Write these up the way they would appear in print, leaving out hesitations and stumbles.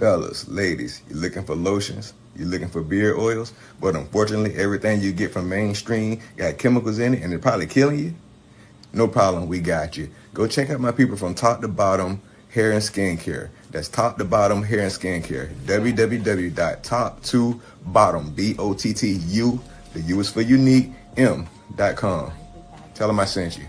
Fellas, ladies, you looking for lotions? You looking for beard oils? But unfortunately, everything you get from mainstream got chemicals in it and it's probably killing you? No problem, we got you. Go check out my people from Top to Bottom Hair and Skincare. That's Top to Bottom Hair and Skincare. www.top2bottom, BOTTU, the U is for unique, M.com. Tell them I sent you.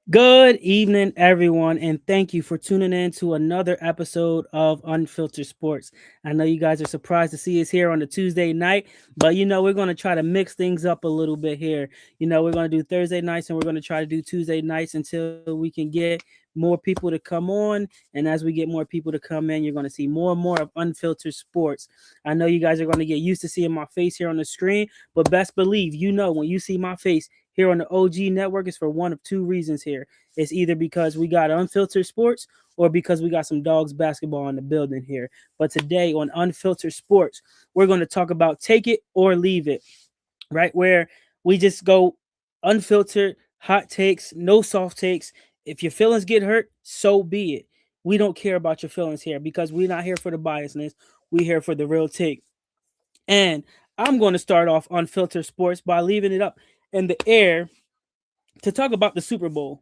Good evening, everyone, and thank you for tuning in to another episode of Unfiltered Sports. I know you guys are surprised to see us here on a Tuesday night, but we're going to try to mix things up a little bit here. We're going to do Thursday nights and we're going to try to do Tuesday nights until we can get more people to come on. And as we get more people to come in, you're going to see more and more of Unfiltered Sports. I know you guys are going to get used to seeing my face here on the screen, but best believe, when you see my face here on the OG network, is for one of two reasons here. It's either because we got Unfiltered Sports or because we got some dogs basketball in the building here. But today on Unfiltered Sports, we're going to talk about take it or leave it, right? Where we just go unfiltered, hot takes, no soft takes. If your feelings get hurt, so be it. We don't care about your feelings here because we're not here for the biasness. We're here for the real take. And I'm going to start off Unfiltered Sports by leaving it up in the air to talk about the Super Bowl.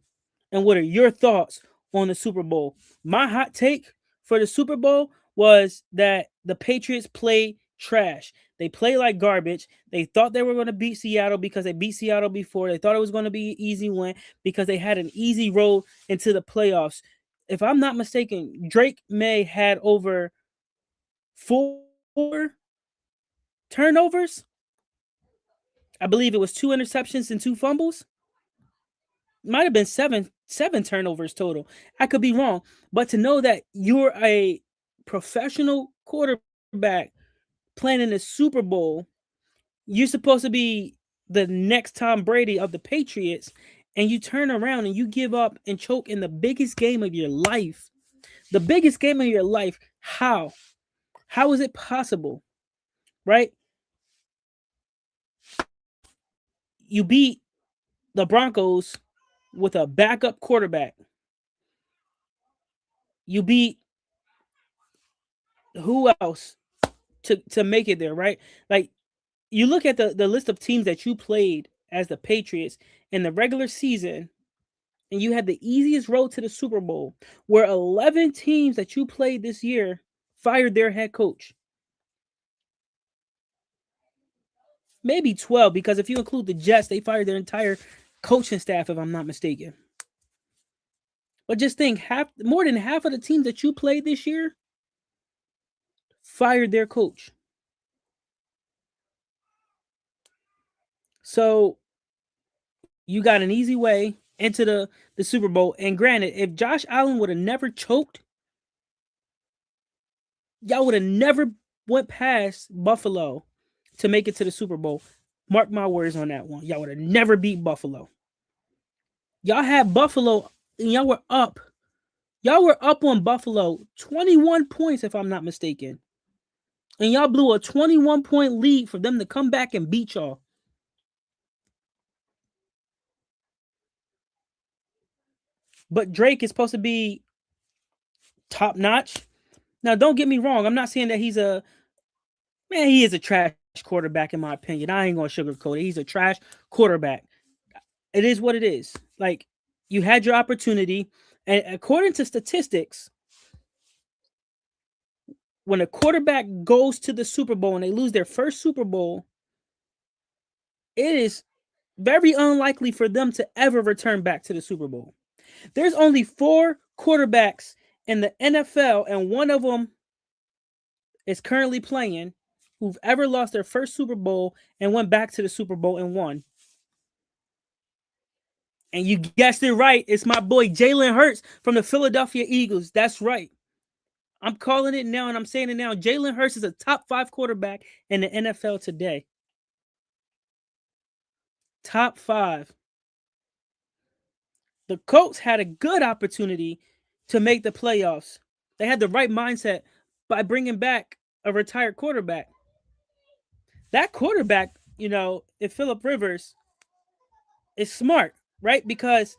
And what are your thoughts on the Super Bowl? My hot take for the Super Bowl was that the Patriots play trash. They play like garbage. They thought they were going to beat Seattle because they beat Seattle before. They thought it was going to be an easy win because they had an easy road into the playoffs. If I'm not mistaken, Drake May had over 4 turnovers. I believe it was 2 interceptions and 2 fumbles. Might have been seven turnovers total. I could be wrong, but to know that you're a professional quarterback playing in the Super Bowl, you're supposed to be the next Tom Brady of the Patriots, and you turn around and you give up and choke in the biggest game of your life. The biggest game of your life. How? How is it possible? Right? You beat the Broncos with a backup quarterback. You beat who else to make it there, right? Like, you look at the list of teams that you played as the Patriots in the regular season, and you had the easiest road to the Super Bowl, where 11 teams that you played this year fired their head coach. Maybe 12, because if you include the Jets, they fired their entire coaching staff, if I'm not mistaken. But just think, more than half of the teams that you played this year fired their coach. So you got an easy way into the Super Bowl. And granted, if Josh Allen would have never choked, y'all would have never went past Buffalo to make it to the Super Bowl. Mark my words on that one. Y'all would have never beat Buffalo. Y'all had Buffalo and y'all were up. Y'all were up on Buffalo 21 points, if I'm not mistaken. And y'all blew a 21-point lead for them to come back and beat y'all. But Drake is supposed to be top notch. Now, don't get me wrong. I'm not saying that he is a trash quarterback, in my opinion. I ain't going to sugarcoat it. He's a trash quarterback. It is what it is. Like, you had your opportunity. And according to statistics, when a quarterback goes to the Super Bowl and they lose their first Super Bowl, it is very unlikely for them to ever return back to the Super Bowl. There's only 4 quarterbacks in the NFL, and one of them is currently playing, who've ever lost their first Super Bowl and went back to the Super Bowl and won. And you guessed it right. It's my boy Jalen Hurts from the Philadelphia Eagles. That's right. I'm calling it now and I'm saying it now. Jalen Hurts is a top 5 quarterback in the NFL today. Top 5. The Colts had a good opportunity to make the playoffs. They had the right mindset by bringing back a retired quarterback. That quarterback, if Phillip Rivers, is smart, right? Because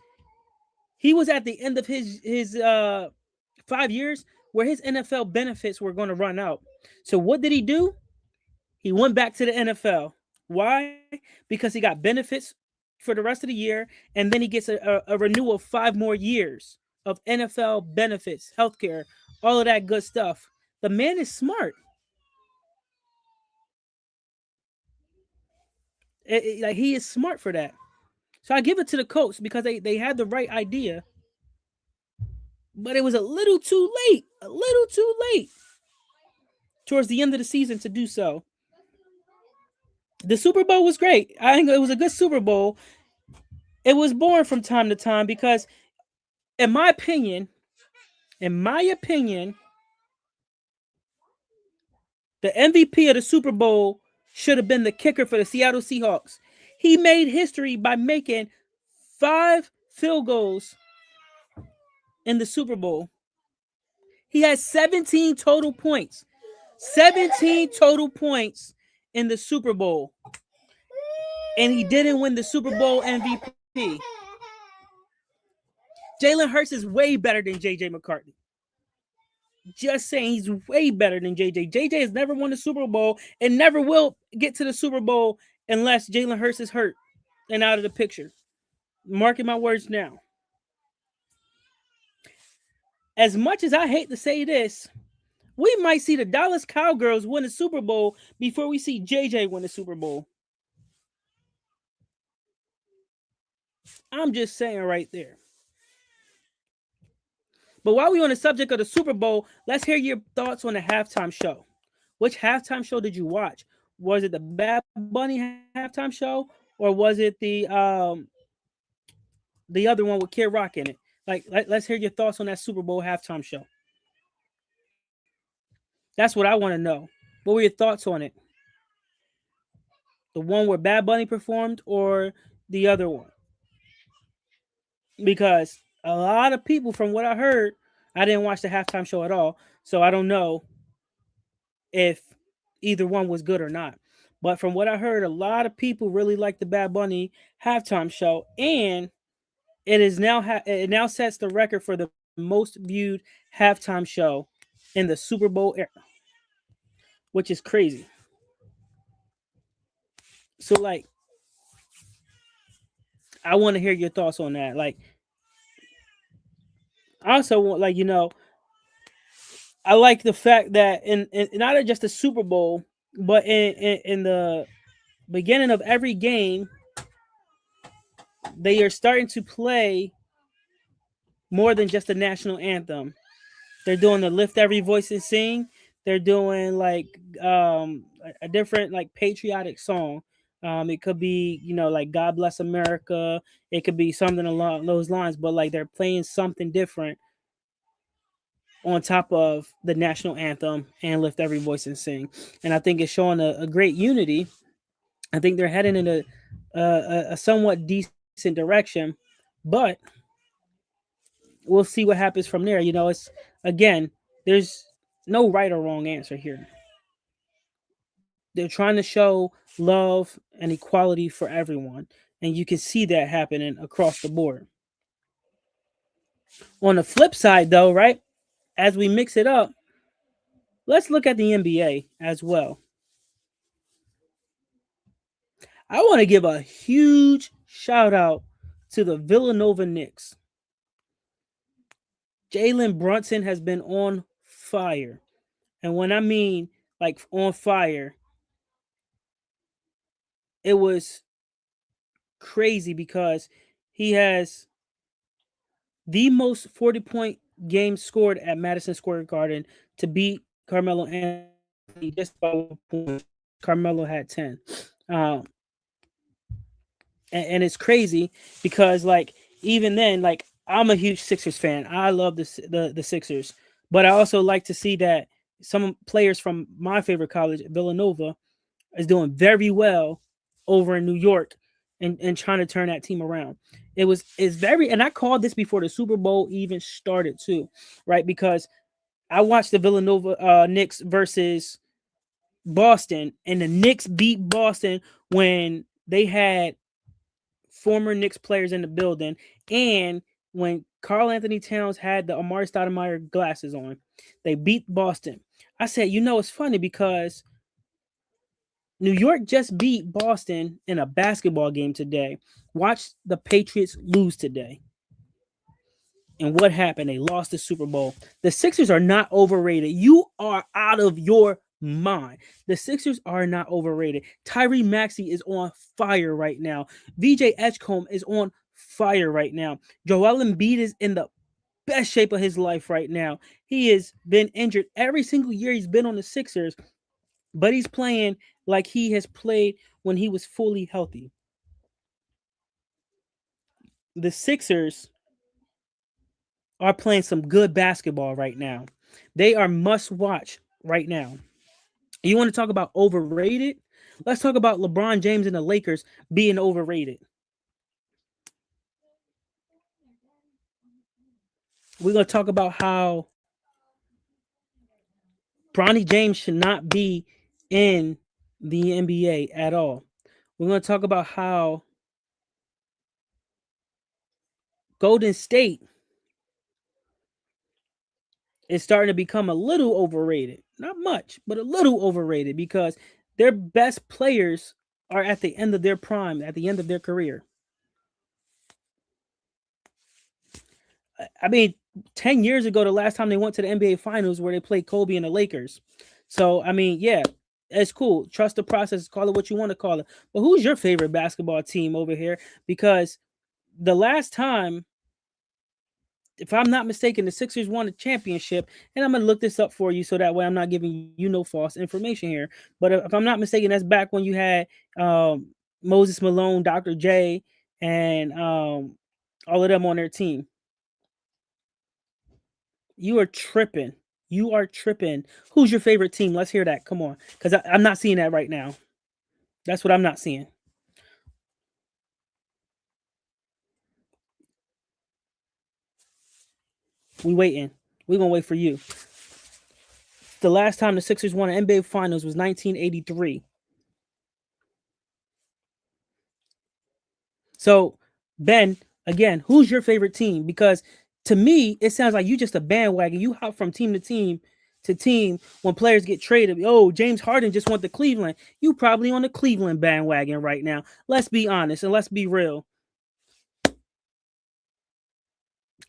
he was at the end of his 5 years where his NFL benefits were going to run out. So what did he do? He went back to the NFL. Why? Because he got benefits for the rest of the year, and then he gets a renewal of 5 more years of NFL benefits, healthcare, all of that good stuff. The man is smart. Like he is smart for that. So I give it to the Colts because they had the right idea, but it was a little too late. A little too late towards the end of the season to do so. The Super Bowl was great. I think it was a good Super Bowl. It was boring from time to time because, in my opinion, in my opinion, the MVP of the Super Bowl should have been the kicker for the Seattle Seahawks. He made history by making 5 field goals in the Super Bowl. He had 17 total points. 17 total points in the Super Bowl. And he didn't win the Super Bowl MVP. Jalen Hurts is way better than JJ McCarthy. Just saying, he's way better than JJ. JJ has never won the Super Bowl and never will get to the Super Bowl unless Jalen Hurts is hurt and out of the picture. Marking my words now. As much as I hate to say this, we might see the Dallas Cowgirls win the Super Bowl before we see JJ win the Super Bowl. I'm just saying right there. But while we're on the subject of the Super Bowl, let's hear your thoughts on the halftime show. Which halftime show did you watch? Was it the Bad Bunny halftime show, or was it the other one with Kid Rock in it? Let's hear your thoughts on that Super Bowl halftime show. That's what I want to know. What were your thoughts on it? The one where Bad Bunny performed, or the other one? Because a lot of people, from what I heard, I didn't watch the halftime show at all, so I don't know if either one was good or not. But from what I heard, a lot of people really like the Bad Bunny halftime show, and it now sets the record for the most viewed halftime show in the Super Bowl era, which is crazy. So, like, I want to hear your thoughts on that. Like, I also want, like, I like the fact that in not just the Super Bowl, but in the beginning of every game, they are starting to play more than just the national anthem. They're doing the lift every voice and sing. They're doing like a different like patriotic song. It could be like God Bless America. It could be something along those lines. But like they're playing something different on top of the national anthem and lift every voice and sing. And I think it's showing a great unity. I think they're heading in a somewhat decent direction, but we'll see what happens from there. It's again, there's no right or wrong answer here. They're trying to show love and equality for everyone, and you can see that happening across the board. On the flip side, though, right, as we mix it up, let's look at the NBA as well. I want to give a huge shout out to the Villanova Knicks. Jalen Brunson has been on fire. And when I mean like on fire, it was crazy because he has the most 40-point games scored at Madison Square Garden to beat Carmelo Anthony just by 1 point. Carmelo had 10. And it's crazy because like even then, like I'm a huge Sixers fan. I love the Sixers, but I also like to see that some players from my favorite college, Villanova, is doing very well over in New York and trying to turn that team around. It's very, and I called this before the Super Bowl even started too, right? Because I watched the Villanova Knicks versus Boston, and the Knicks beat Boston when they had former Knicks players in the building, and when Karl Anthony Towns had the Amari Stoudemire glasses on, they beat Boston. I said, it's funny because New York just beat Boston in a basketball game today. Watch the Patriots lose today. And what happened? They lost the Super Bowl. The Sixers are not overrated. You are out of your mind. The Sixers are not overrated. Tyree Maxey is on fire right now. VJ Edgecombe is on fire right now. Joel Embiid is in the best shape of his life right now. He has been injured every single year he's been on the Sixers, but he's playing like he has played when he was fully healthy. The Sixers are playing some good basketball right now. They are must watch right now. You want to talk about overrated? Let's talk about LeBron James and the Lakers being overrated. We're going to talk about how Bronny James should not be in the NBA at all. We're going to talk about how Golden State is starting to become a little overrated. Not much, but a little overrated because their best players are at the end of their prime, at the end of their career. I mean, 10 years ago, the last time they went to the NBA Finals where they played Kobe and the Lakers. So, I mean, yeah, it's cool. Trust the process. Call it what you want to call it. But who's your favorite basketball team over here? Because the last time, if I'm not mistaken, the Sixers won a championship. And I'm going to look this up for you so that way I'm not giving you no false information here. But if I'm not mistaken, that's back when you had Moses Malone, Dr. J, and all of them on their team. You are tripping. You are tripping. Who's your favorite team? Let's hear that. Come on. Because I'm not seeing that right now. That's what I'm not seeing. We waiting. We're going to wait for you. The last time the Sixers won an NBA Finals was 1983. So, Ben, again, who's your favorite team? Because to me, it sounds like you just a bandwagon. You hop from team to team when players get traded. Oh, James Harden just went to Cleveland. You probably on the Cleveland bandwagon right now. Let's be honest and let's be real.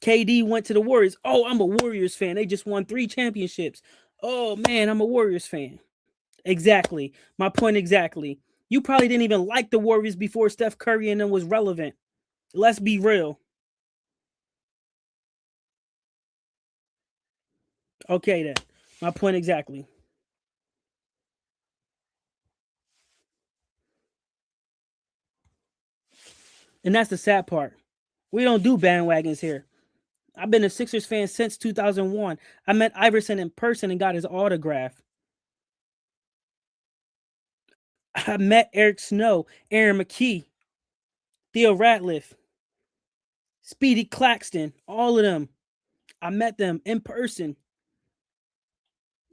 KD went to the Warriors. Oh, I'm a Warriors fan. They just won 3 championships. Oh, man, I'm a Warriors fan. Exactly. My point exactly. You probably didn't even like the Warriors before Steph Curry and them was relevant. Let's be real. Okay, then. My point exactly. And that's the sad part. We don't do bandwagons here. I've been a Sixers fan since 2001. I met Iverson in person and got his autograph. I met Eric Snow, Aaron McKee, Theo Ratliff, Speedy Claxton, all of them. I met them in person.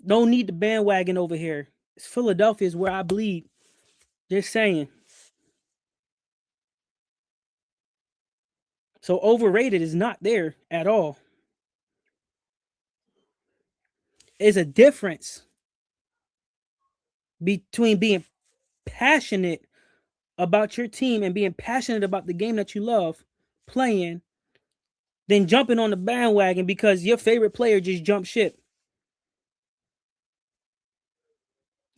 No need the bandwagon over here. Philadelphia is where I bleed. Just saying. So overrated is not there at all. There's a difference between being passionate about your team and being passionate about the game that you love playing than jumping on the bandwagon because your favorite player just jumped ship.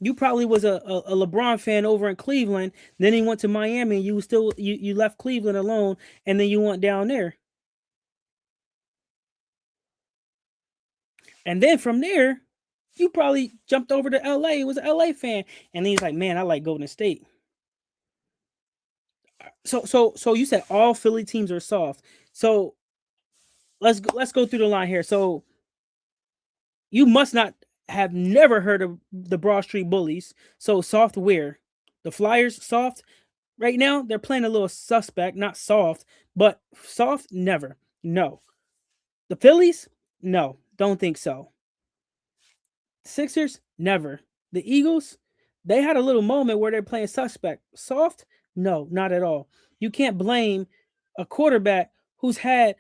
You probably was a LeBron fan over in Cleveland. Then he went to Miami. And you left Cleveland alone, and then you went down there. And then from there, you probably jumped over to LA. Was an LA fan, and then he's like, "Man, I like Golden State." So you said all Philly teams are soft. So let's go through the line here. So you must not have never heard of the Broad Street Bullies. So software, the Flyers soft. Right now, they're playing a little suspect, not soft, but soft, never. No. The Phillies? No, don't think so. Sixers? Never. The Eagles? They had a little moment where they're playing suspect. Soft? No, not at all. You can't blame a quarterback who's had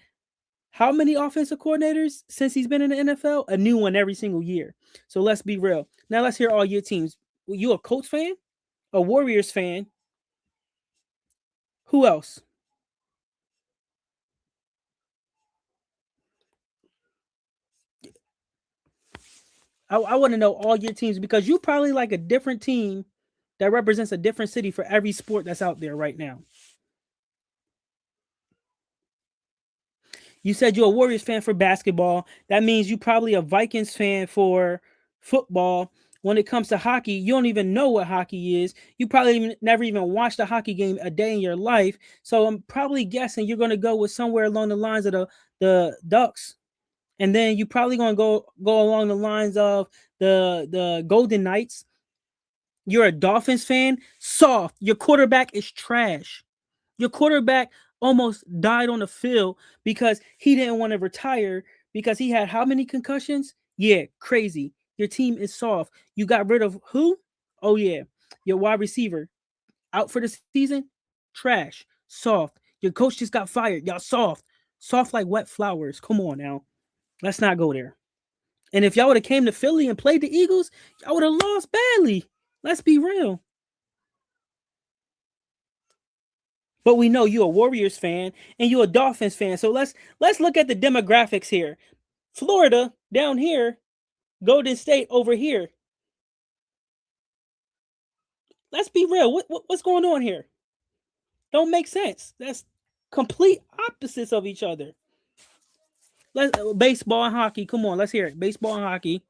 how many offensive coordinators since he's been in the NFL? A new one every single year. So let's be real. Now let's hear all your teams. You a Colts fan? A Warriors fan? Who else? I want to know all your teams because you probably like a different team that represents a different city for every sport that's out there right now. You said you're a Warriors fan for basketball. That means you probably a Vikings fan for football. When it comes to hockey, you don't even know what hockey is. You probably never even watched a hockey game a day in your life. So I'm probably guessing you're going to go with somewhere along the lines of the Ducks, and then you probably going to go along the lines of the Golden Knights. You're a Dolphins fan. Soft. Your quarterback is trash. Your quarterback almost died on the field because he didn't want to retire because he had how many concussions? Yeah, crazy. Your team is soft. You got rid of who? Oh, yeah. Your wide receiver out for the season? Trash. Soft. Your coach just got fired. Y'all soft. Soft like wet flowers. Come on now. Let's not go there. And if y'all would have came to Philly and played the Eagles, y'all would have lost badly. Let's be real. But we know you're a Warriors fan and you're a Dolphins fan. So let's look at the demographics here. Florida down here, Golden State over here. Let's be real. What's going on here? Don't make sense. That's complete opposites of each other. Let's baseball and hockey. Come on, let's hear it. Baseball and hockey.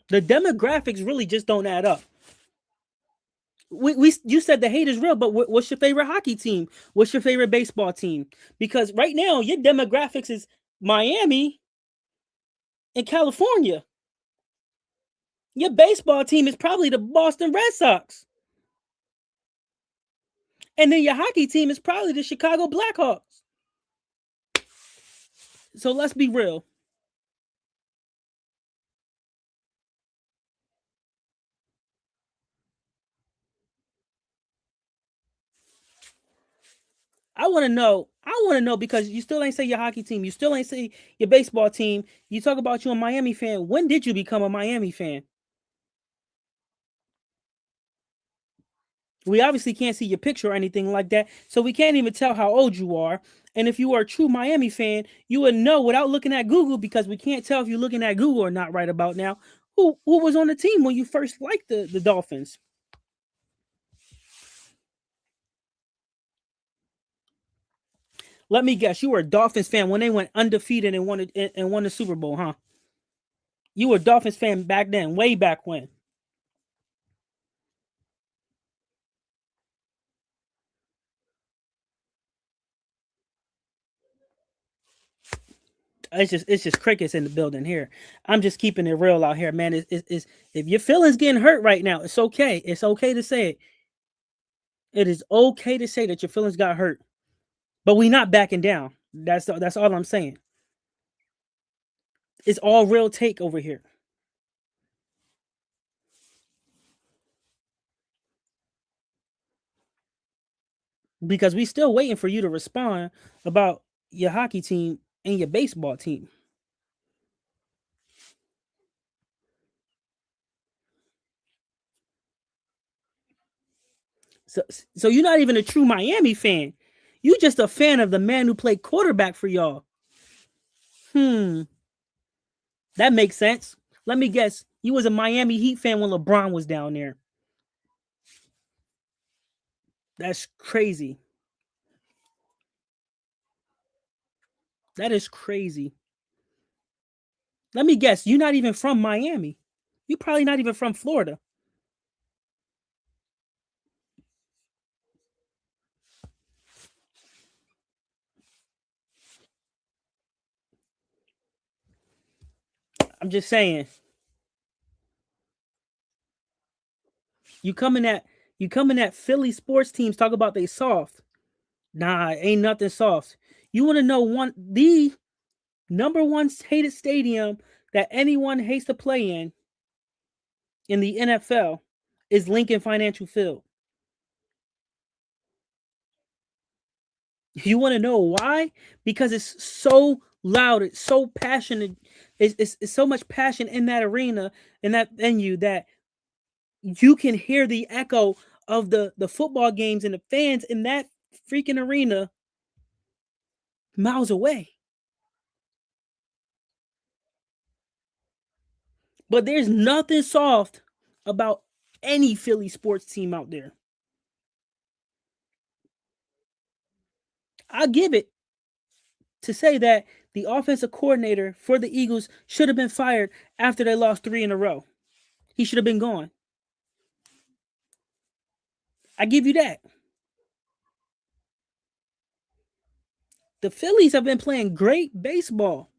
The demographics really just don't add up. We you said the hate is real, but what's your favorite hockey team? What's your favorite baseball team? Because right now your demographics is Miami and California. Your baseball team is probably the Boston Red Sox. And then your hockey team is probably the Chicago Blackhawks. So let's be real. I want to know because you still ain't say your hockey team. You still ain't say your baseball team. You talk about you a Miami fan. When did you become a Miami fan? We obviously can't see your picture or anything like that, so we can't even tell how old you are. And if you are a true Miami fan, you would know without looking at Google because we can't tell if you're looking at Google or not right about now. Who was on the team when you first liked the Dolphins? Let me guess, you were a Dolphins fan when they went undefeated and won the Super Bowl, huh? You were a Dolphins fan back then, way back when. It's just crickets in the building here. I'm just keeping it real out here, man. It's if your feelings getting hurt right now, it's okay. It's okay to say it. It is okay to say that your feelings got hurt, but we not backing down. That's all I'm saying. It's all real take over here because we still waiting for you to respond about your hockey team and your baseball team. So so you're not even a true Miami fan. You just a fan of the man who played quarterback for y'all. Hmm, that makes sense. Let me guess. You was a Miami Heat fan when LeBron was down there. That's crazy. That is crazy. Let me guess. You're not even from Miami. You're probably not even from Florida. I'm just saying. You coming at Philly sports teams talk about they soft. Nah, ain't nothing soft. You want to know the number one hated stadium that anyone hates to play in the NFL is Lincoln Financial Field. You want to know why? Because it's so loud, it's so passionate, it's so much passion in that arena, in that venue, that you can hear the echo of the football games and the fans in that freaking arena miles away. But there's nothing soft about any Philly sports team out there. I give it to say that the offensive coordinator for the Eagles should have been fired after they lost 3 in a row. He should have been gone. I give you that. The Phillies have been playing great baseball.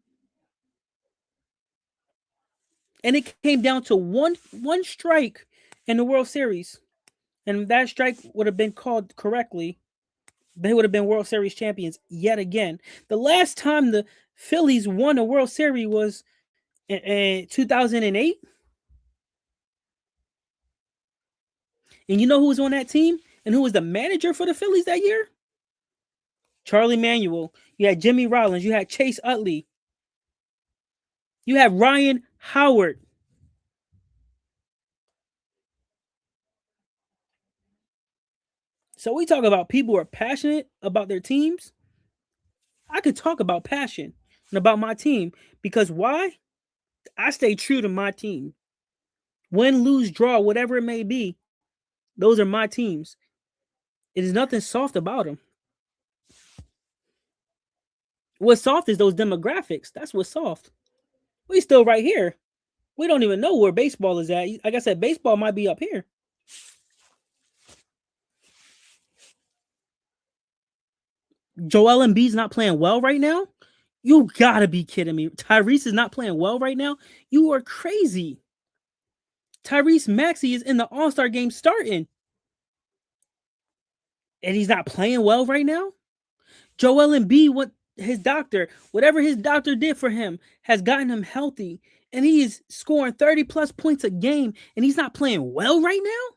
And it came down to one strike in the World Series. And that strike would have been called correctly. They would have been World Series champions yet again. The last time the Phillies won a World Series was in 2008. And you know who was on that team? And who was the manager for the Phillies that year? Charlie Manuel. You had Jimmy Rollins. You had Chase Utley. You had Ryan Howard. So we talk about people who are passionate about their teams. I could talk about passion and about my team because why? I stay true to my team. Win, lose, draw, whatever it may be, those are my teams. It is nothing soft about them. What's soft is those demographics. That's what's soft. We still right here. We don't even know where baseball is at. Like I said, baseball might be up here. Joel Embiid's not playing well right now? You gotta be kidding me. Tyrese is not playing well right now? You are crazy. Tyrese Maxey is in the All-Star game starting. And he's not playing well right now? Joel Embiid, whatever his doctor did for him, has gotten him healthy. And he is scoring 30 plus points a game. And he's not playing well right now?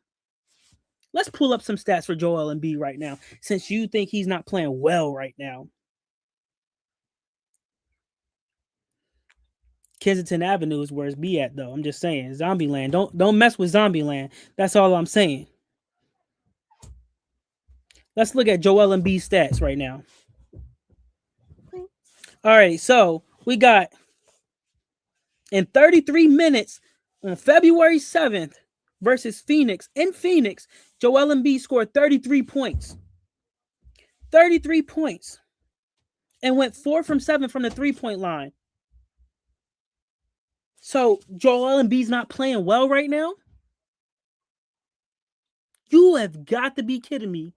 Let's pull up some stats for Joel Embiid right now, since you think he's not playing well right now. Kensington Avenue is where it's be at, though. I'm just saying, Zombieland. Don't mess with Zombieland. That's all I'm saying. Let's look at Joel Embiid's stats right now. All right, so we got in 33 minutes on February 7th versus Phoenix. In Phoenix, Joel Embiid scored 33 points. 33 points. And went 4 from 7 from the three-point line. So Joel Embiid's not playing well right now? You have got to be kidding me.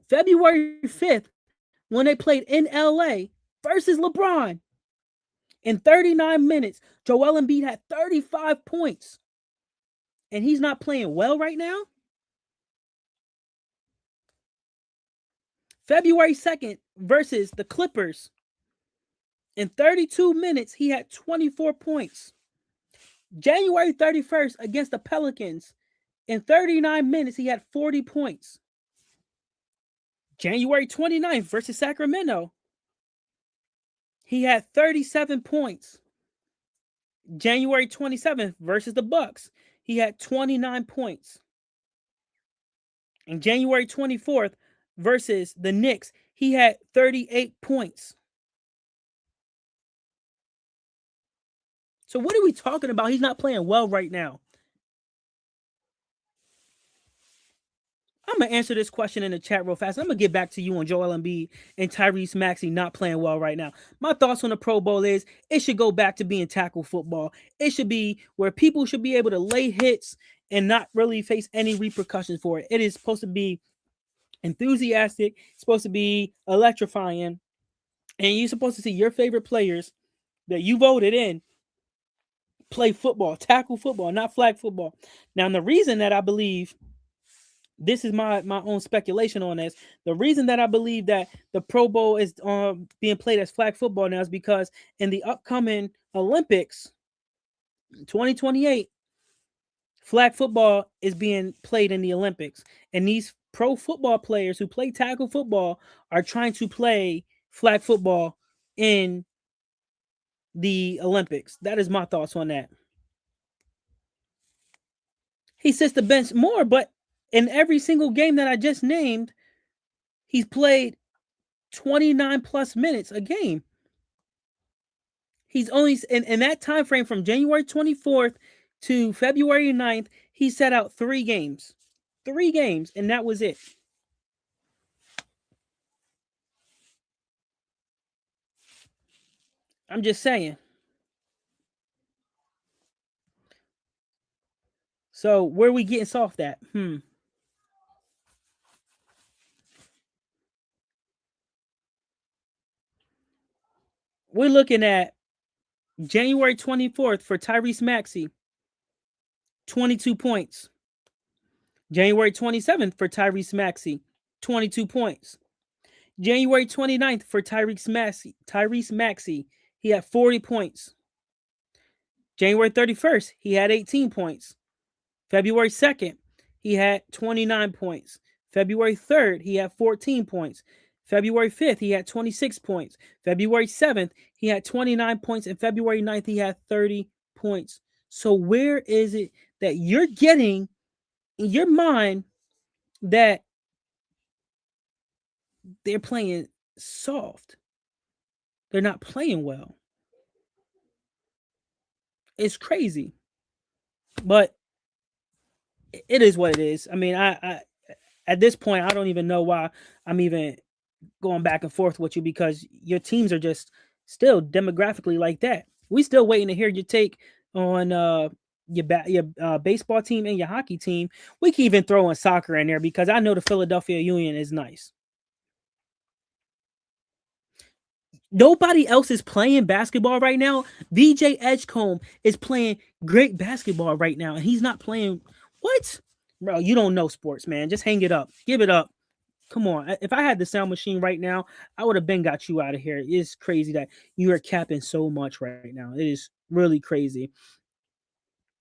February 5th, when they played in LA versus LeBron. In 39 minutes, Joel Embiid had 35 points. And he's not playing well right now? February 2nd versus the Clippers. In 32 minutes, he had 24 points. January 31st against the Pelicans. In 39 minutes, he had 40 points. January 29th versus Sacramento. He had 37 points. January 27th versus the Bucks. He had 29 points. And January 24th versus the Knicks, he had 38 points. So what are we talking about? He's not playing well right now. I'm going to answer this question in the chat real fast. I'm going to get back to you on Joel Embiid and Tyrese Maxey not playing well right now. My thoughts on the Pro Bowl is it should go back to being tackle football. It should be where people should be able to lay hits and not really face any repercussions for it. It is supposed to be enthusiastic. It's supposed to be electrifying. And you're supposed to see your favorite players that you voted in play football, tackle football, not flag football. Now, the reason that I believe, this is my own speculation on this, the reason that I believe that the Pro Bowl is being played as flag football now is because in the upcoming Olympics, 2028, flag football is being played in the Olympics, and these pro football players who play tackle football are trying to play flag football in the Olympics. That is my thoughts on that. He sits the bench more, but in every single game that I just named, he's played 29 plus minutes a game. He's only in that time frame from January 24th to February 9th, he set out 3 games. 3 games, and that was it. I'm just saying. So where are we getting soft at? We're looking at January 24th for Tyrese Maxey, 22 points. January 27th for Tyrese Maxey, 22 points. January 29th for Tyrese Maxey, he had 40 points. January 31st, he had 18 points. February 2nd, he had 29 points. February 3rd, he had 14 points. February 5th, he had 26 points. February 7th, he had 29 points. And February 9th, he had 30 points. So where is it that you're getting in your mind that they're playing soft? They're not playing well. It's crazy. But it is what it is. I mean, I at this point, I don't even know why I'm even going back and forth with you, because your teams are just still demographically like that. We still waiting to hear your take on your baseball team and your hockey team. We can even throw in soccer in there, because I know the Philadelphia Union is nice. Nobody else is playing basketball right now. VJ Edgecombe is playing great basketball right now, and he's not playing. What? Bro, you don't know sports, man. Just hang it up. Give it up. Come on. If I had the sound machine right now, I would have been got you out of here. It's crazy that you are capping so much right now. It is really crazy.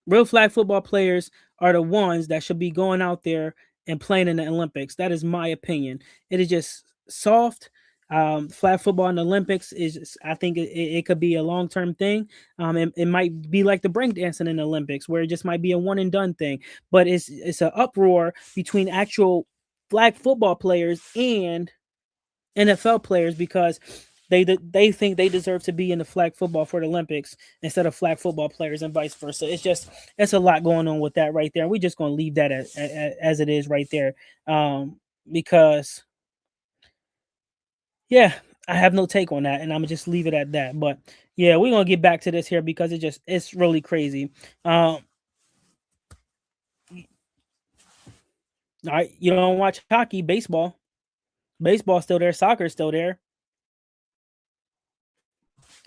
Real flag football players are the ones that should be going out there and playing in the Olympics. That is my opinion. It is just soft. Flag football in the Olympics is, I think it could be a long term thing. It might be like the breakdancing in the Olympics, where it just might be a one and done thing. But it's an uproar between actual flag football players and NFL players, because they think they deserve to be in the flag football for the Olympics instead of flag football players, and vice versa. It's a lot going on with that right there. We're just going to leave that as it is right there, because yeah, I have no take on that, and I'm gonna just leave it at that. But yeah, we're gonna get back to this here, because it's really crazy. All right, you don't watch hockey, baseball still there, soccer still there,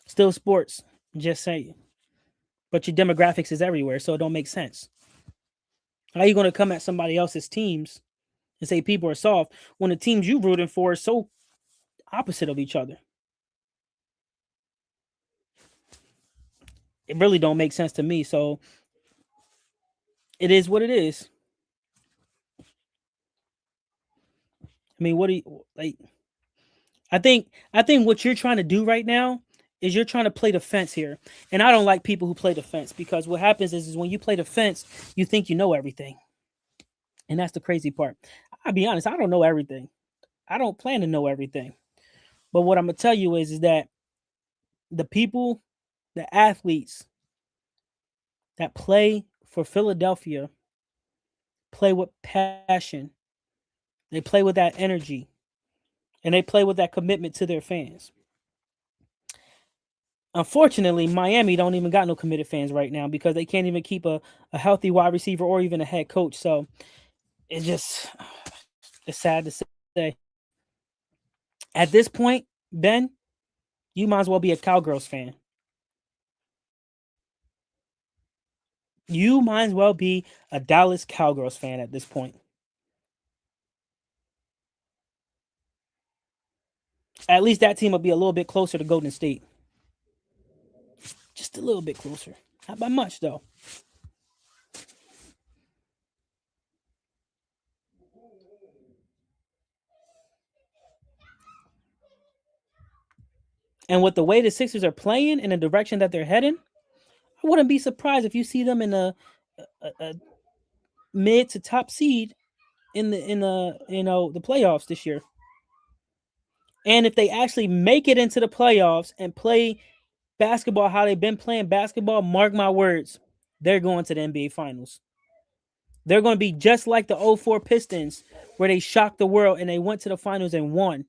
still sports. Just saying. But your demographics is everywhere, so it don't make sense. How are you going to come at somebody else's teams and say people are soft when the teams you rooting for are so opposite of each other? It really don't make sense to me. So it is what it is. I mean, what do you like? I think what you're trying to do right now is you're trying to play defense here, and I don't like people who play defense, because what happens is when you play defense, you think you know everything, and that's the crazy part. I'll be honest, I don't know everything. I don't plan to know everything. But what I'm gonna tell you is that the people, the athletes that play for Philadelphia play with passion. They play with that energy, and they play with that commitment to their fans. Unfortunately, Miami don't even got no committed fans right now, because they can't even keep a healthy wide receiver or even a head coach. So it's just it's sad to say. At this point, Ben, you might as well be a Cowgirls fan. You might as well be a Dallas Cowgirls fan at this point. At least that team will be a little bit closer to Golden State. Just a little bit closer. Not by much, though. And with the way the Sixers are playing in the direction that they're heading, I wouldn't be surprised if you see them in a mid to top seed in the the playoffs this year. And if they actually make it into the playoffs and play basketball how they've been playing basketball, mark my words, they're going to the NBA Finals. They're going to be just like the '04 Pistons, where they shocked the world and they went to the finals and won.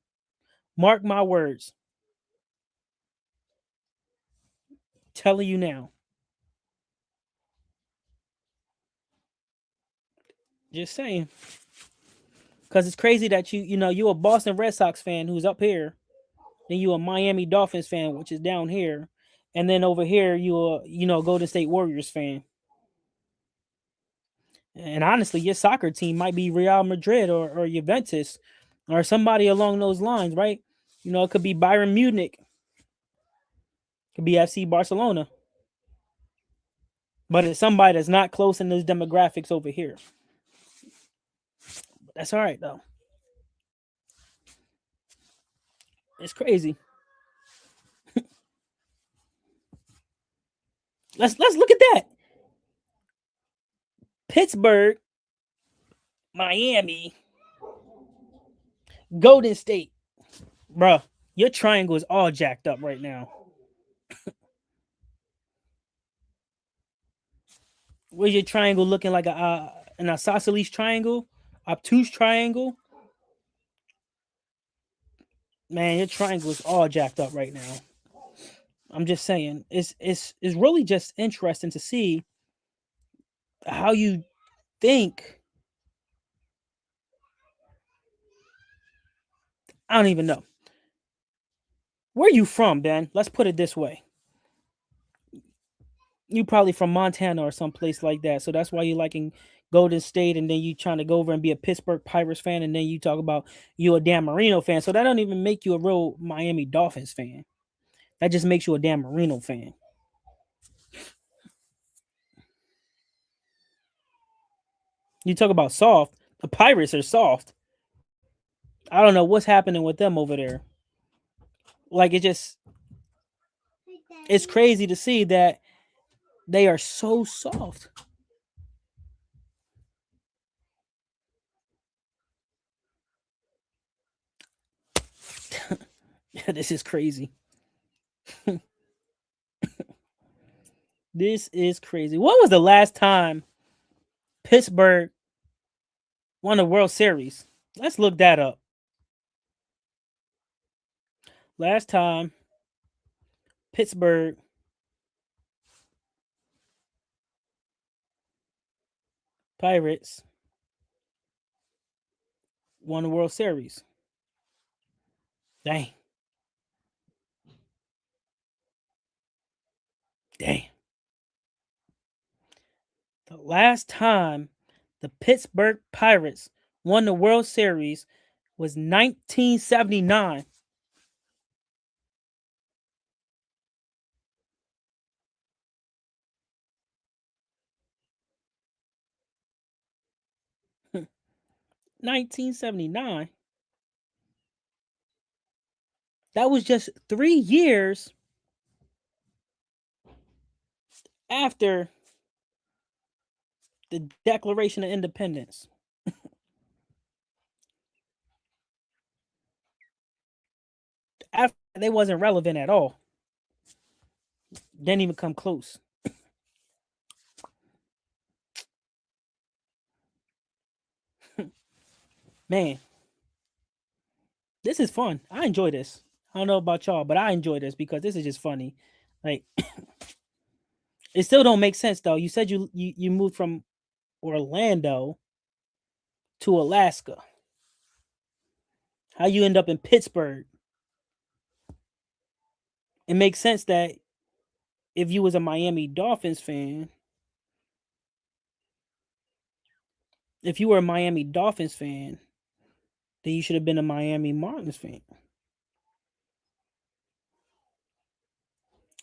Mark my words. Telling you now. Just saying. Because it's crazy that you a Boston Red Sox fan who's up here, then you a Miami Dolphins fan, which is down here, and then over here you a Golden State Warriors fan. And honestly, your soccer team might be Real Madrid or Juventus or somebody along those lines, right? It could be Bayern Munich, could be FC Barcelona, but it's somebody that's not close in those demographics over here. But that's all right though. It's crazy. Let's look at that. Pittsburgh, Miami, Golden State. Bruh, your triangle is all jacked up right now. Where's your triangle looking like an isosceles triangle? Obtuse triangle? Man, your triangle is all jacked up right now. I'm just saying, it's really just interesting to see how you think. I don't even know. Where are you from, Ben? Let's put it this way. You probably from Montana or someplace like that. So that's why you liking Golden State, and then you trying to go over and be a Pittsburgh Pirates fan, and then you talk about you a Dan Marino fan. So that don't even make you a real Miami Dolphins fan. That just makes you a Dan Marino fan. You talk about soft. The Pirates are soft. I don't know what's happening with them over there. Like it's crazy to see that they are so soft. This is crazy. This is crazy. When was the last time Pittsburgh won the World Series? Let's look that up. Last time Pittsburgh Pirates won the World Series. Dang. Dang. The last time the Pittsburgh Pirates won the World Series was 1979. Hmm. 1979. That was just 3 years after the Declaration of Independence. After they wasn't relevant at all. Didn't even come close. Man, this is fun. I enjoy this. I don't know about y'all, but I enjoy this because this is just funny. Like, it still don't make sense though. You said you moved from Orlando to Alaska. How you end up in Pittsburgh? It makes sense that if you was a Miami Dolphins fan, if you were a Miami Dolphins fan, then you should have been a Miami Marlins fan.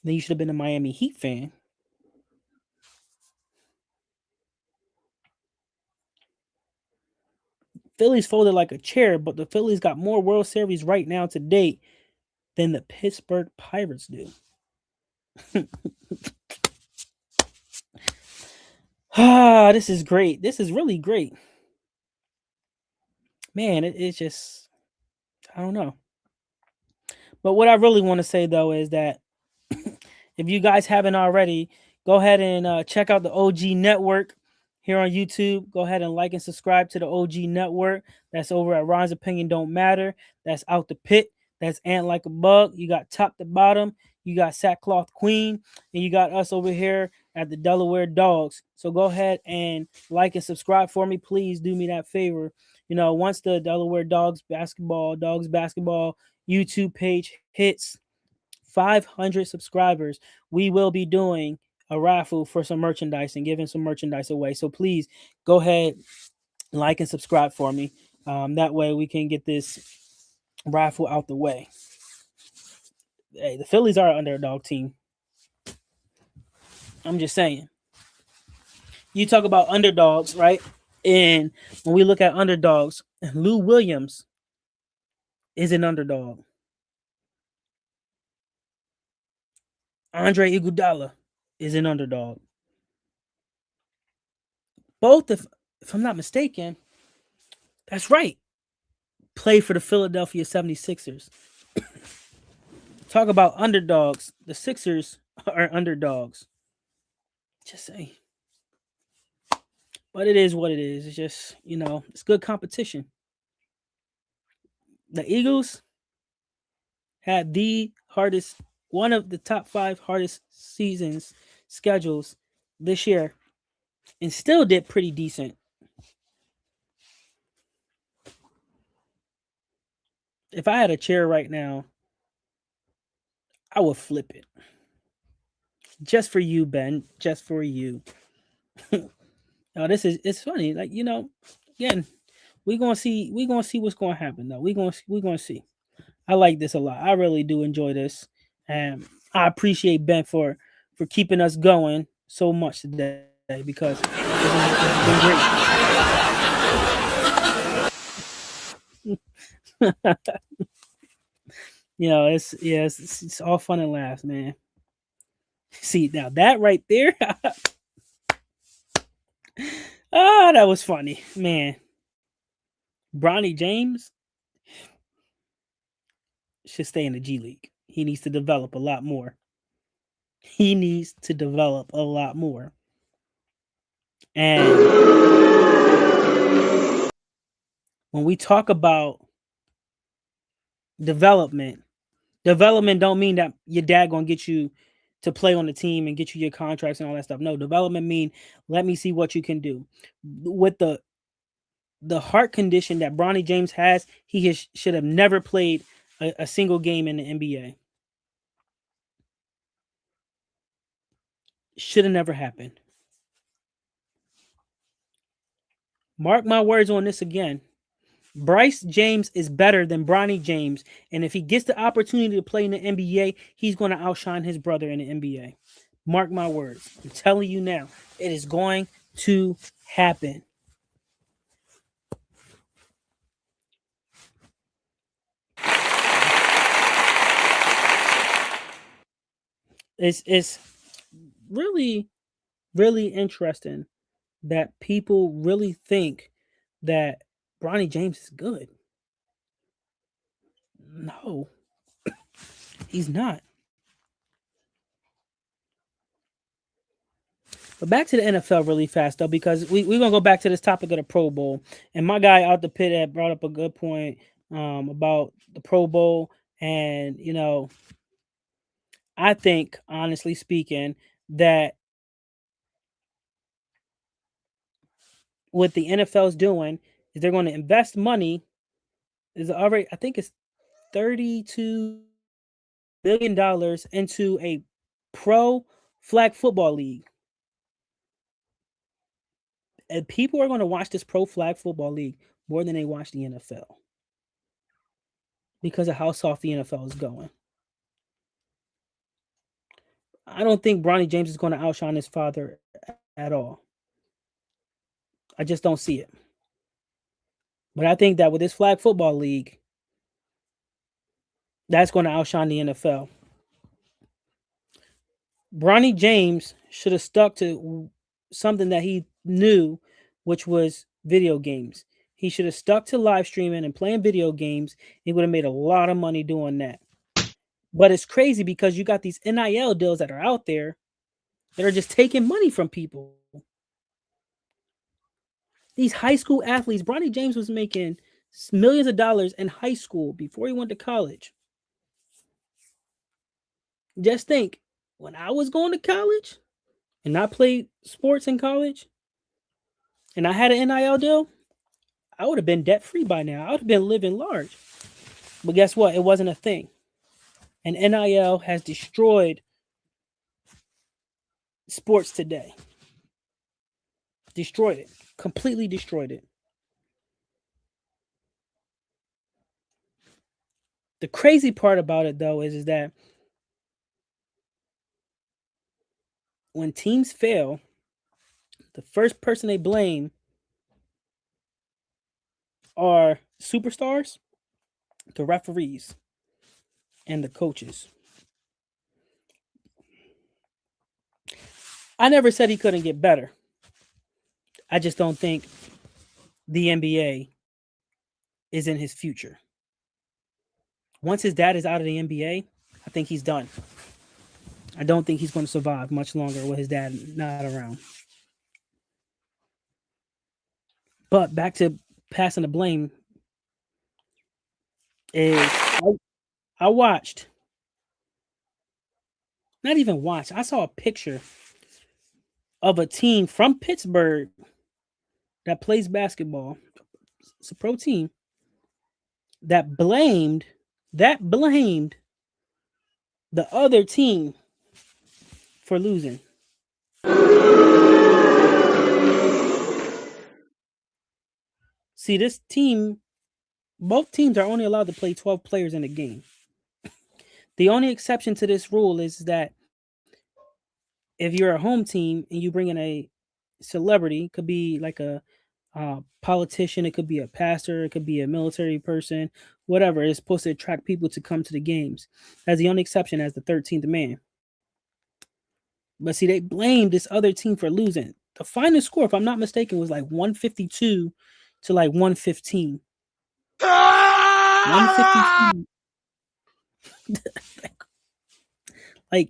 Then you should have been a Miami Heat fan. Phillies folded like a chair, but the Phillies got more World Series right now to date than the Pittsburgh Pirates do. This is great. This is really great. Man, it's just, I don't know. But what I really want to say, though, is that if you guys haven't already, go ahead and check out the OG Network here on YouTube. Go ahead and like and subscribe to the OG Network. That's over at Ron's Opinion Don't Matter. That's Out the Pit. That's Ant Like a Bug. You got Top to Bottom. You got Sackcloth Queen. And you got us over here at the Delaware Dogs. So go ahead and like and subscribe for me. Please do me that favor. You know, once the Delaware Dogs basketball YouTube page hits 500 subscribers, we will be doing a raffle for some merchandise and giving some merchandise away. So please go ahead, like and subscribe for me. That way we can get this raffle out the way. Hey, the Phillies are an underdog team. I'm just saying. You talk about underdogs, right? And when we look at underdogs, Lou Williams is an underdog. Andre Iguodala is an underdog. Both, if I'm not mistaken, that's right, play for the Philadelphia 76ers. Talk about underdogs. The Sixers are underdogs. Just say. But it is what it is. It's just, it's good competition. The Eagles had one of the top 5 hardest seasons schedules this year and still did pretty decent. If I had a chair right now, I would flip it. Just for you, Ben. Just for you. Now it's funny. Like, again, we're gonna see what's gonna happen though. We're gonna see. I like this a lot. I really do enjoy this. And I appreciate Ben for keeping us going so much today because it's been great. It's all fun and laughs, man. See, now that right there, that was funny, man. Bronny James should stay in the G League. He needs to develop a lot more. And when we talk about development don't mean that your dad gonna get you to play on the team and get you your contracts and all that stuff. No, development mean let me see what you can do. With the heart condition that Bronny James has, he should have never played a single game in the NBA. Should have never happened. Mark my words on this again. Bryce James is better than Bronny James, and if he gets the opportunity to play in the NBA, he's going to outshine his brother in the NBA. Mark my words. I'm telling you now, it is going to happen. It's really, really interesting that people really think that Bronny James is good. No, he's not. But back to the NFL really fast though, because we're gonna go back to this topic of the Pro Bowl. And my guy out the pit had brought up a good point about the Pro Bowl. And I think, honestly speaking, that what the NFL's doing is they're going to invest money. Is already, I think it's $32 billion into a pro flag football league. And people are going to watch this pro flag football league more than they watch the NFL because of how soft the NFL is going. I don't think Bronny James is going to outshine his father at all. I just don't see it. But I think that with this flag football league, That's going to outshine the NFL. Bronny James should have stuck to something that he knew, which was video games. He should have stuck to live streaming and playing video games. He would have made a lot of money doing that. But it's crazy because you got these NIL deals that are out there that are just taking money from people. These high school athletes, Bronny James was making millions of dollars in high school before he went to college. Just think, when I was going to college and I played sports in college and I had an NIL deal, I would have been debt free by now. I would have been living large. But guess what? It wasn't a thing. And NIL has destroyed sports today. Destroyed it. Completely destroyed it. The crazy part about it, though, is that when teams fail, the first person they blame are superstars, the referees, and the coaches. I never said he couldn't get better. I just don't think the NBA is in his future. Once his dad is out of the NBA, I think he's done. I don't think he's going to survive much longer with his dad not around. But back to passing the blame is I watched, not even watched, I saw a picture of a team from Pittsburgh that plays basketball. It's a pro team that blamed the other team for losing. See, this team, both teams are only allowed to play 12 players in a game. The only exception to this rule is that if you're a home team and you bring in a celebrity, it could be like a politician, it could be a pastor, it could be a military person, whatever. It's supposed to attract people to come to the games. That's the only exception as the 13th man. But see, they blamed this other team for losing. The final score, if I'm not mistaken, was like 152 to like 115. 152. Like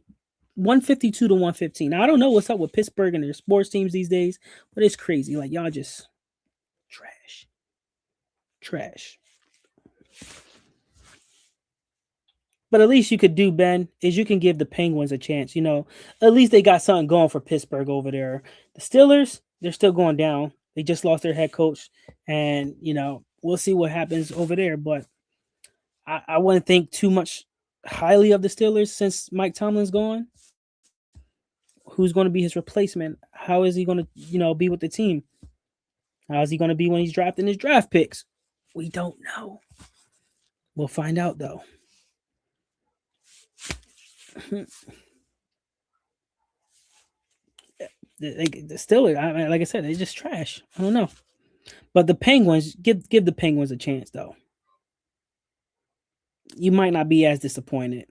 152 to 115. Now, I don't know what's up with Pittsburgh and their sports teams these days, but it's crazy. Like, y'all just trash. Trash. But at least you could do, Ben, is you can give the Penguins a chance. You know, at least they got something going for Pittsburgh over there. The Steelers, they're still going down. They just lost their head coach. And, you know, we'll see what happens over there. But I wouldn't think too much highly of the Steelers since Mike Tomlin's gone. Who's going to be his replacement? How is he going to, you know, be with the team? How is he going to be when he's drafting his draft picks? We don't know. We'll find out, though. The Steelers, I mean, like I said, they're just trash. I don't know. But the Penguins, give the Penguins a chance, though. You might not be as disappointed.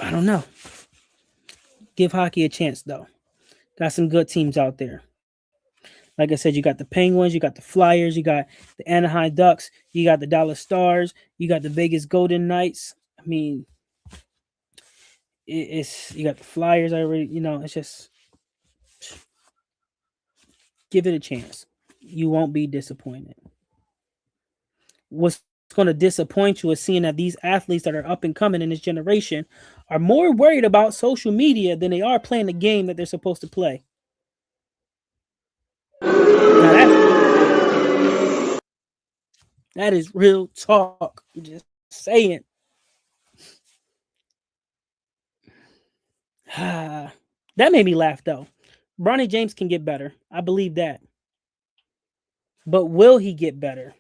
I don't know. Give hockey a chance, though. Got some good teams out there. Like I said, you got the Penguins, you got the Flyers, you got the Anaheim Ducks, you got the Dallas Stars, you got the Vegas Golden Knights. I mean, it's you got the Flyers already. You know, it's just give it a chance. You won't be disappointed. What's going to disappoint you is seeing that these athletes that are up and coming in this generation are more worried about social media than they are playing the game that they're supposed to play. Now that is real talk. I'm just saying. That made me laugh though. Bronny James can get better. I believe that. But will he get better?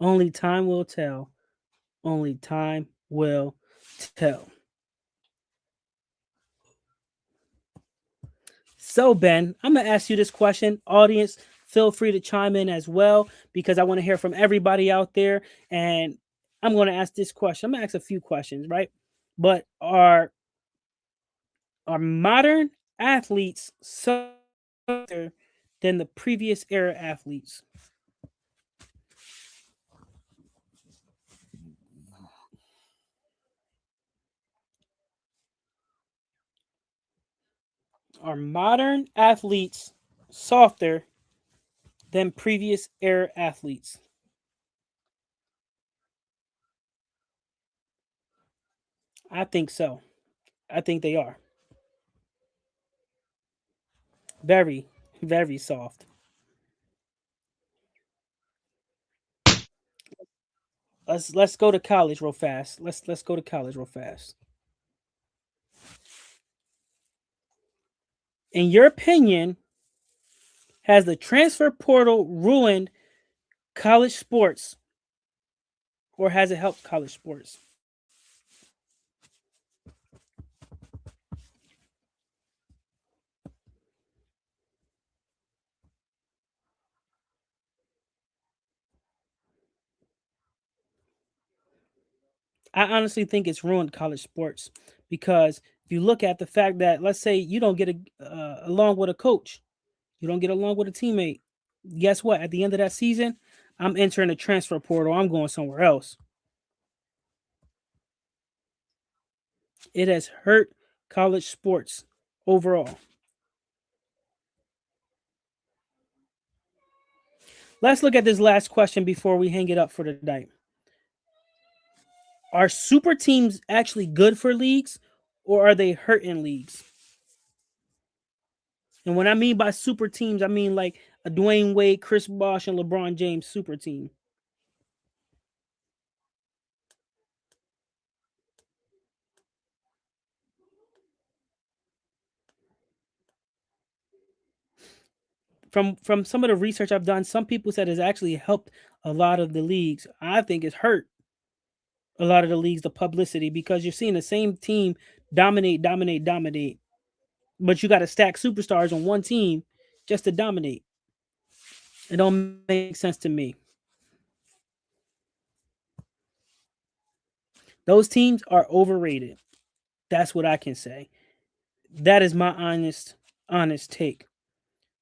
Only time will tell. Only time will tell. So, Ben, I'm going to ask you this question. Audience, feel free to chime in as well because I want to hear from everybody out there. And I'm going to ask this question. I'm going to ask a few questions, right? But are modern athletes softer than the previous era athletes? Are modern athletes softer than previous era athletes? I think so. I think they are. Very, very soft. Let's go to college real fast. Let's go to college real fast. In your opinion, has the transfer portal ruined college sports or has it helped college sports? I honestly think it's ruined college sports because if you look at the fact that let's say you don't get along with a coach, you don't get along with a teammate. Guess what? At the end of that season, I'm entering the transfer portal. I'm going somewhere else. It has hurt college sports overall. Let's look at this last question before we hang it up for the night. Are super teams actually good for leagues or are they hurting leagues? And what I mean by super teams, I mean like a Dwayne Wade, Chris Bosh, and LeBron James super team. From some of the research I've done, some people said it's actually helped a lot of the leagues. I think it's hurt a lot of the leagues, the publicity, because you're seeing the same team dominate, dominate, dominate. But you got to stack superstars on one team just to dominate. It don't make sense to me. Those teams are overrated. That's what I can say. That is my honest take.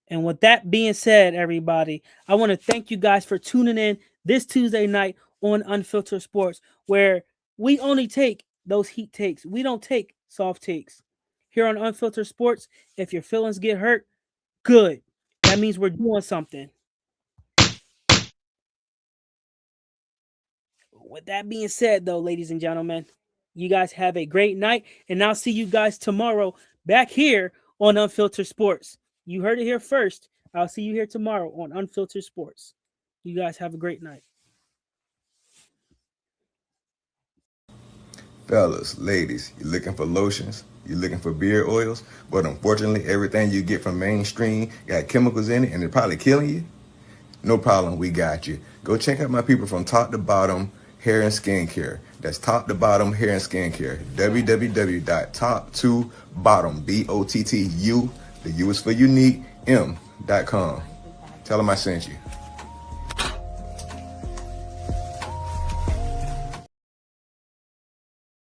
And with that being said, everybody, I want to thank you guys for tuning in this Tuesday night on Unfiltered Sports, where we only take those heat takes. We don't take soft takes. Here on Unfiltered Sports, if your feelings get hurt, good. That means we're doing something. With that being said, though, ladies and gentlemen, you guys have a great night, and I'll see you guys tomorrow back here on Unfiltered Sports. You heard it here first. I'll see you here tomorrow on Unfiltered Sports. You guys have a great night. Fellas, ladies, you looking for lotions? You looking for beard oils? But unfortunately, everything you get from mainstream got chemicals in it and it's probably killing you? No problem, we got you. Go check out my people from Top to Bottom Hair and Skincare. That's Top to Bottom Hair and Skincare. www.top2bottom, BOTTU, the U is for unique, M.com. Tell them I sent you.